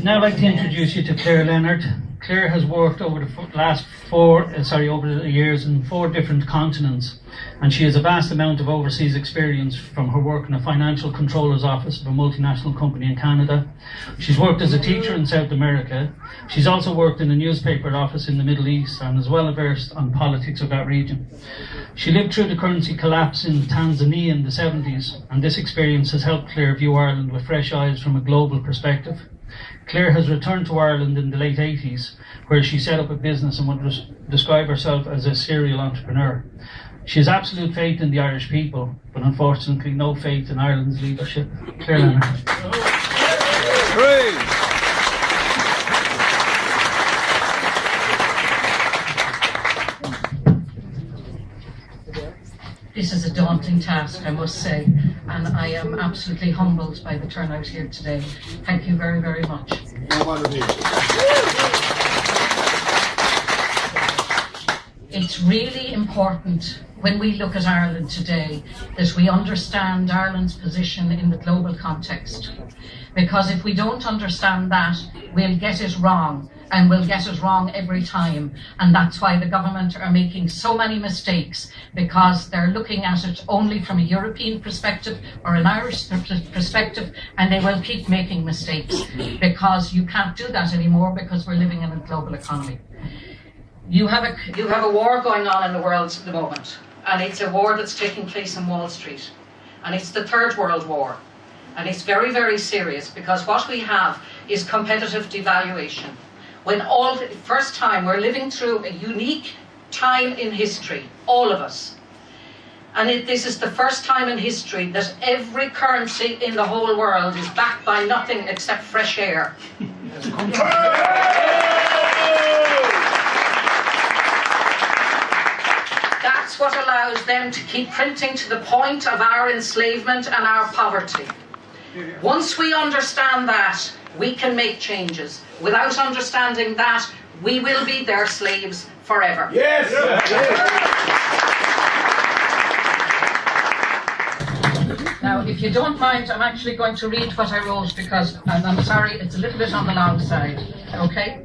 I'd now like to introduce you to Clare Leonard. Clare has worked over the years in 4 different continents, and she has a vast amount of overseas experience from her work in a financial controller's office of a multinational company in Canada. She's worked as a teacher in South America. She's also worked in a newspaper office in the Middle East and is well versed on politics of that region. She lived through the currency collapse in Tanzania in the 70s, and this experience has helped Clare view Ireland with fresh eyes from a global perspective. Clare has returned to Ireland in the late 80s, where she set up a business and would describe herself as a serial entrepreneur. She has absolute faith in the Irish people, but unfortunately no faith in Ireland's leadership. Clare Leonard. This is a daunting task, I must say, and I am absolutely humbled by the turnout here today. Thank you very, very much. It's really important when we look at Ireland today that we understand Ireland's position in the global context. Because if we don't understand that, we'll get it wrong, and we'll get it wrong every time. And that's why the government are making so many mistakes, because they're looking at it only from a European perspective or an Irish perspective, and they will keep making mistakes, because you can't do that anymore, because we're living in a global economy. You have a war going on in the world at the moment, and it's a war that's taking place in Wall Street, and it's the Third World War, and it's very, very serious, because what we have is competitive devaluation. First time we're living through a unique time in history, all of us, and this is the first time in history that every currency in the whole world is backed by nothing except fresh air. That's what allows them to keep printing to the point of our enslavement and our poverty. Once we understand that, we can make changes. Without understanding that, we will be their slaves forever. Yes! Now, if you don't mind, I'm actually going to read what I wrote, because, and I'm sorry, it's a little bit on the long side, okay?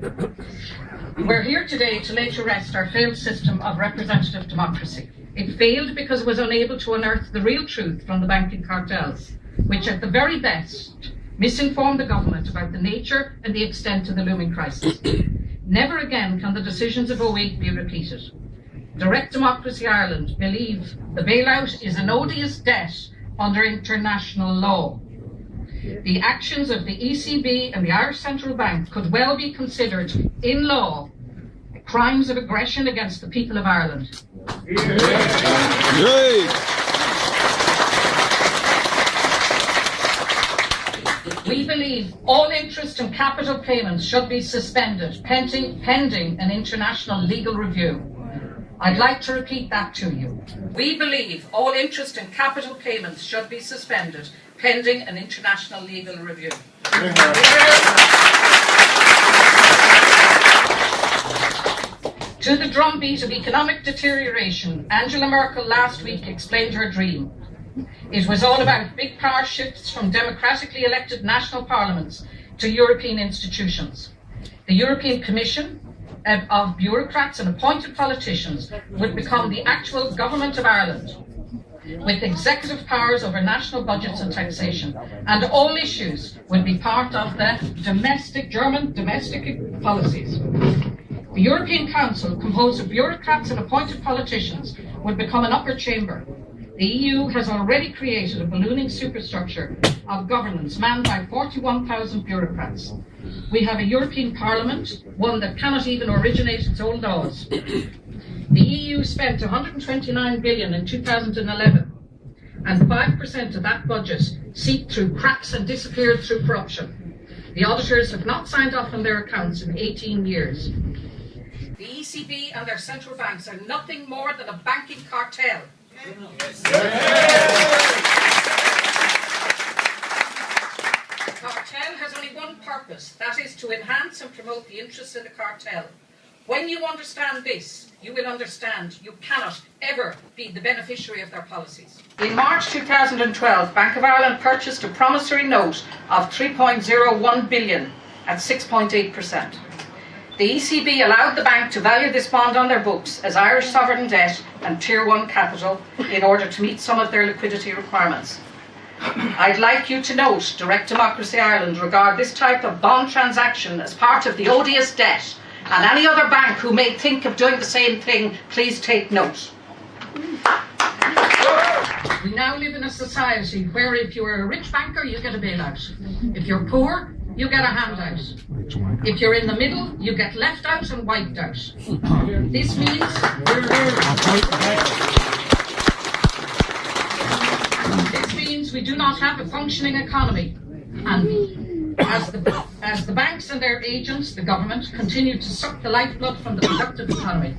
We're here today to lay to rest our failed system of representative democracy. It failed because it was unable to unearth the real truth from the banking cartels, which at the very best misinformed the government about the nature and the extent of the looming crisis. Never again can the decisions of 2008 be repeated. Direct Democracy Ireland believe the bailout is an odious debt under international law. The actions of the ECB and the Irish Central Bank could well be considered, in law, crimes of aggression against the people of Ireland. We believe all interest and capital payments should be suspended, pending an international legal review. I'd like to repeat that to you. We believe all interest and capital payments should be suspended, pending an international legal review. To the drumbeat of economic deterioration, Angela Merkel last week explained her dream. It was all about big power shifts from democratically elected national parliaments to European institutions. The European Commission of bureaucrats and appointed politicians would become the actual government of Ireland, with executive powers over national budgets and taxation, and all issues would be part of the German domestic policies. The European Council, composed of bureaucrats and appointed politicians, would become an upper chamber. The EU has already created a ballooning superstructure of governance manned by 41,000 bureaucrats. We have a European Parliament, one that cannot even originate its own laws. The EU spent 129 billion in 2011, and 5% of that budget seeped through cracks and disappeared through corruption. The auditors have not signed off on their accounts in 18 years. The ECB and their central banks are nothing more than a banking cartel. The cartel has only one purpose, that is to enhance and promote the interests of the cartel. When you understand this, you will understand you cannot ever be the beneficiary of their policies. In March 2012, Bank of Ireland purchased a promissory note of 3.01 billion at 6.8%. The ECB allowed the bank to value this bond on their books as Irish sovereign debt and Tier 1 capital in order to meet some of their liquidity requirements. I'd like you to note Direct Democracy Ireland regard this type of bond transaction as part of the odious debt, and any other bank who may think of doing the same thing, please take note. We now live in a society where if you are a rich banker, you get a bailout. If you're poor, you get a handout. If you're in the middle, you get left out and wiped out. This means we do not have a functioning economy. And as the banks and their agents, the government, continue to suck the lifeblood from the productive economy.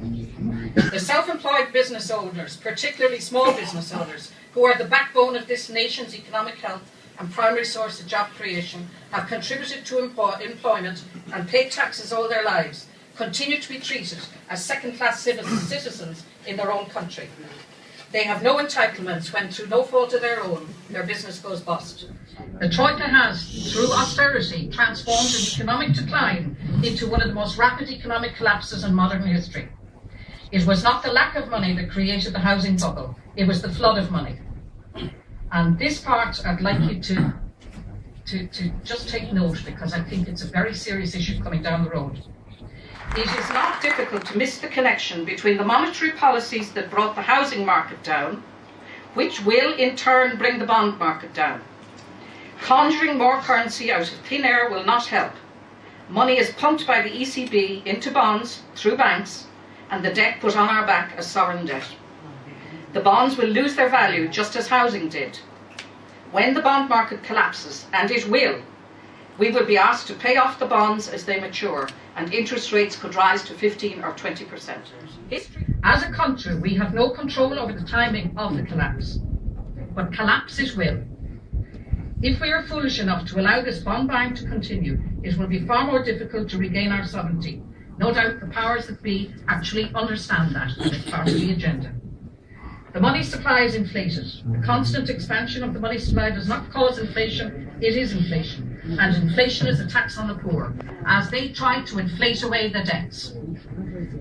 The self-employed business owners, particularly small business owners, who are the backbone of this nation's economic health and primary source of job creation, have contributed to employment and paid taxes all their lives, continue to be treated as second-class citizens in their own country. They have no entitlements when, through no fault of their own, their business goes bust. The Troika has, through austerity, transformed an economic decline into one of the most rapid economic collapses in modern history. It was not the lack of money that created the housing bubble, it was the flood of money. And this part I'd like you to just take note, because I think it's a very serious issue coming down the road. It is not difficult to miss the connection between the monetary policies that brought the housing market down, which will in turn bring the bond market down. Conjuring more currency out of thin air will not help. Money is pumped by the ECB into bonds through banks, and the debt put on our back as sovereign debt. The bonds will lose their value just as housing did. When the bond market collapses, and it will, we will be asked to pay off the bonds as they mature, and interest rates could rise to 15 or 20%. As a country, we have no control over the timing of the collapse, but collapse it will. If we are foolish enough to allow this bond buying to continue, it will be far more difficult to regain our sovereignty. No doubt the powers that be actually understand that, and it's part of the agenda. The money supply is inflated. The constant expansion of the money supply does not cause inflation, it is inflation. And inflation is a tax on the poor, as they try to inflate away the debts.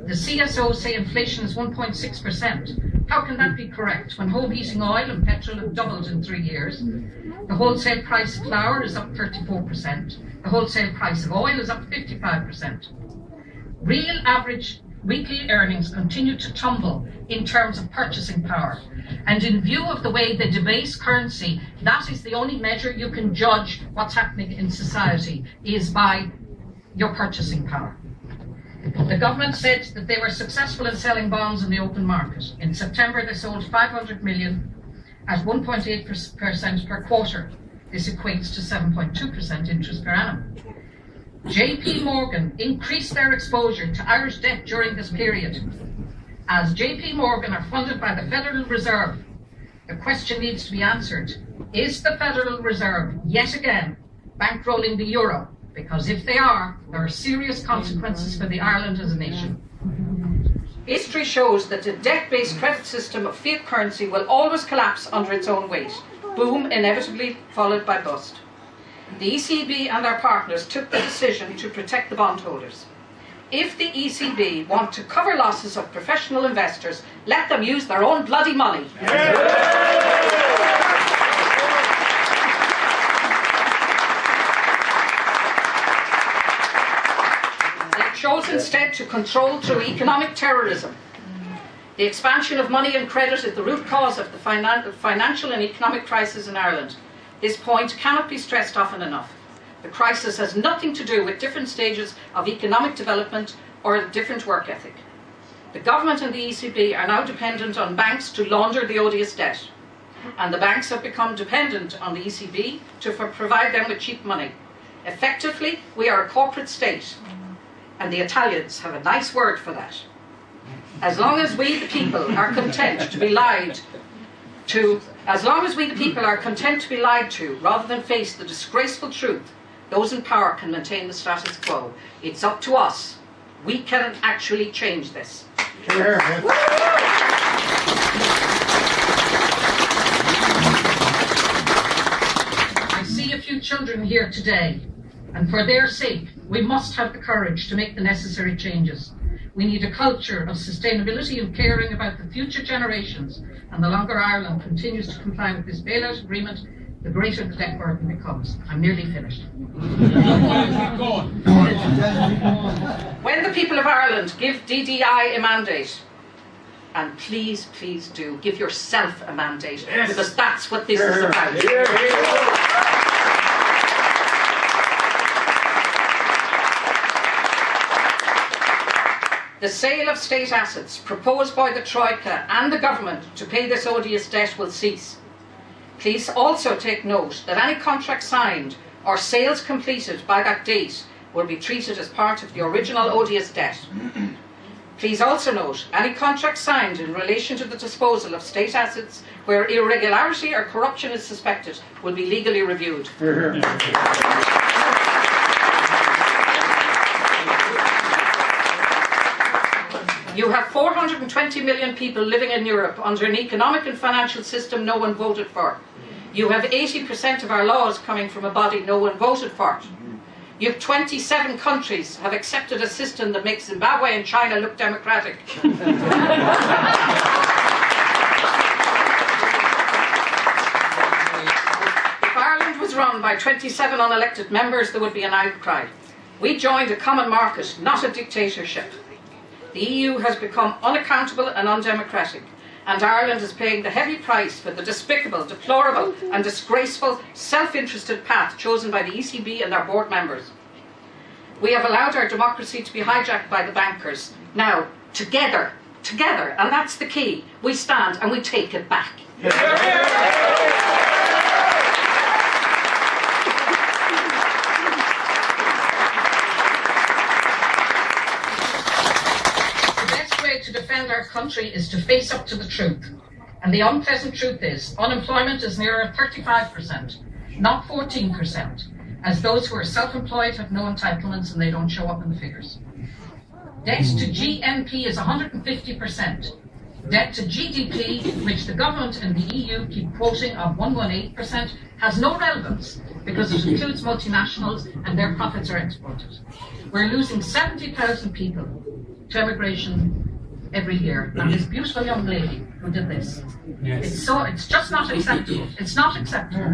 The CSO say inflation is 1.6%. How can that be correct when home heating oil and petrol have doubled in 3 years? The wholesale price of flour is up 34%. The wholesale price of oil is up 55%. Real average weekly earnings continue to tumble in terms of purchasing power. And in view of the way they debase currency, that is the only measure you can judge what's happening in society, is by your purchasing power. The government said that they were successful in selling bonds in the open market. In September, they sold 500 million at 1.8% per quarter. This equates to 7.2% interest per annum. JP Morgan increased their exposure to Irish debt during this period. As JP Morgan are funded by the Federal Reserve, the question needs to be answered. Is the Federal Reserve yet again bankrolling the euro? Because if they are, there are serious consequences for the Ireland as a nation. History shows that a debt-based credit system of fiat currency will always collapse under its own weight. Boom, inevitably followed by bust. The ECB and their partners took the decision to protect the bondholders. If the ECB want to cover losses of professional investors, let them use their own bloody money. They chose instead to control through economic terrorism. The expansion of money and credit is the root cause of the financial and economic crisis in Ireland. This point cannot be stressed often enough. The crisis has nothing to do with different stages of economic development or a different work ethic. The government and the ECB are now dependent on banks to launder the odious debt. And the banks have become dependent on the ECB to provide them with cheap money. Effectively, we are a corporate state. And the Italians have a nice word for that. As long as we, the people, are content to be lied to, rather than face the disgraceful truth, those in power can maintain the status quo. It's up to us. We can actually change this. Sure. I see a few children here today, and for their sake, We must have the courage to make the necessary changes. We need a culture of sustainability and caring about the future generations, and the longer Ireland continues to comply with this bailout agreement, the greater the debt burden becomes. I'm nearly finished. When the people of Ireland give DDI a mandate, and please, please do, give yourself a mandate, because that's what this is about. The sale of state assets proposed by the Troika and the government to pay this odious debt will cease. Please also take note that any contract signed or sales completed by that date will be treated as part of the original odious debt. Please also note any contract signed in relation to the disposal of state assets where irregularity or corruption is suspected will be legally reviewed. You have 420 million people living in Europe under an economic and financial system no one voted for. You have 80% of our laws coming from a body no one voted for. You have 27 countries have accepted a system that makes Zimbabwe and China look democratic. If Ireland was run by 27 unelected members, there would be an outcry. We joined a common market, not a dictatorship. The EU has become unaccountable and undemocratic, and Ireland is paying the heavy price for the despicable, deplorable and disgraceful self-interested path chosen by the ECB and our board members. We have allowed our democracy to be hijacked by the bankers. Now, together, and that's the key, we stand and we take it back. To defend our country is to face up to the truth. And the unpleasant truth is, unemployment is nearer 35%, not 14%, as those who are self-employed have no entitlements and they don't show up in the figures. Debt to GNP is 150%. Debt to GDP, which the government and the EU keep quoting of 118%, has no relevance because it includes multinationals and their profits are exported. We're losing 70,000 people to immigration every year, and this beautiful young lady who did this. Yes. It's just not acceptable. It's not acceptable.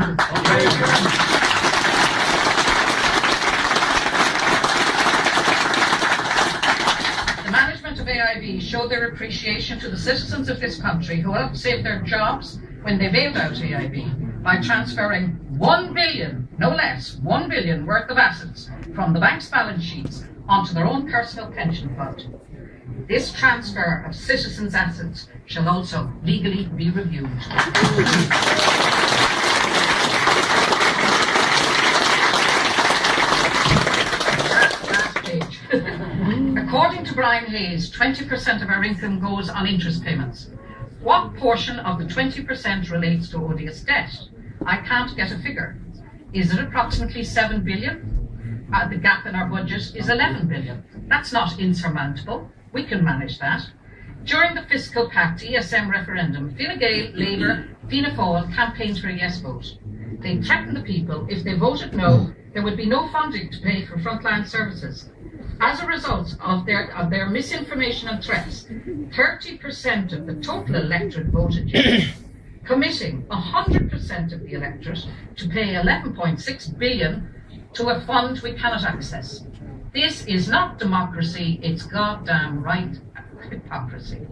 The management of AIB showed their appreciation to the citizens of this country who helped save their jobs when they bailed out AIB by transferring 1 billion, no less, 1 billion worth of assets from the bank's balance sheets onto their own personal pension fund. This transfer of citizens' assets shall also legally be reviewed. Last page. According to Brian Hayes, 20% of our income goes on interest payments. What portion of the 20% relates to odious debt? I can't get a figure. Is it approximately 7 billion? The gap in our budget is 11 billion. That's not insurmountable. We can manage that. During the Fiscal Pact ESM referendum, Fine Gael, Labour, Fianna Fáil campaigned for a yes vote. They threatened the people if they voted no, there would be no funding to pay for frontline services. As a result of their misinformation and threats, 30% of the total electorate voted yes, committing 100% of the electorate to pay 11.6 billion to a fund we cannot access. This is not democracy, it's goddamn right hypocrisy.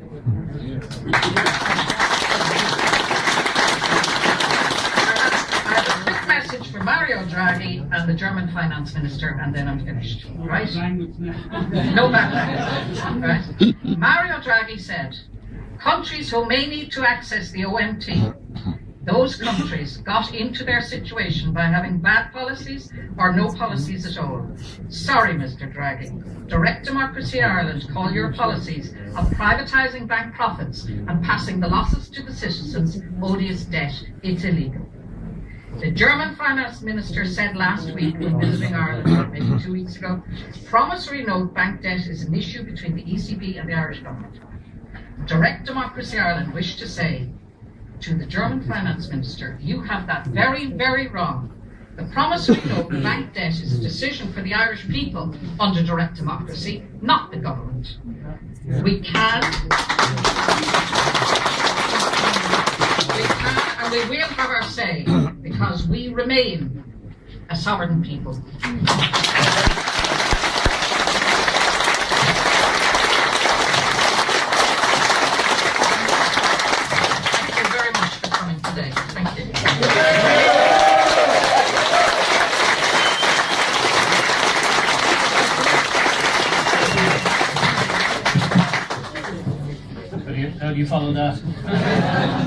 I have a quick message for Mario Draghi and the German finance minister, and then I'm finished. Right? No bad language. Right? Mario Draghi said, countries who may need to access the OMT, those countries got into their situation by having bad policies or no policies at all. Sorry, Mr. Draghi. Direct Democracy Ireland call your policies of privatising bank profits and passing the losses to the citizens odious debt. It's illegal. The German finance minister said last week when visiting Ireland, maybe 2 weeks ago, promissory note bank debt is an issue between the ECB and the Irish government. Direct Democracy Ireland wished to say to the German finance minister, you have that very, very wrong. The promissory note and bank debt is a decision for the Irish people under direct democracy, not the government. We can and we will have our say because we remain a sovereign people. Thank you very much for coming today. Thank you. How do you follow that?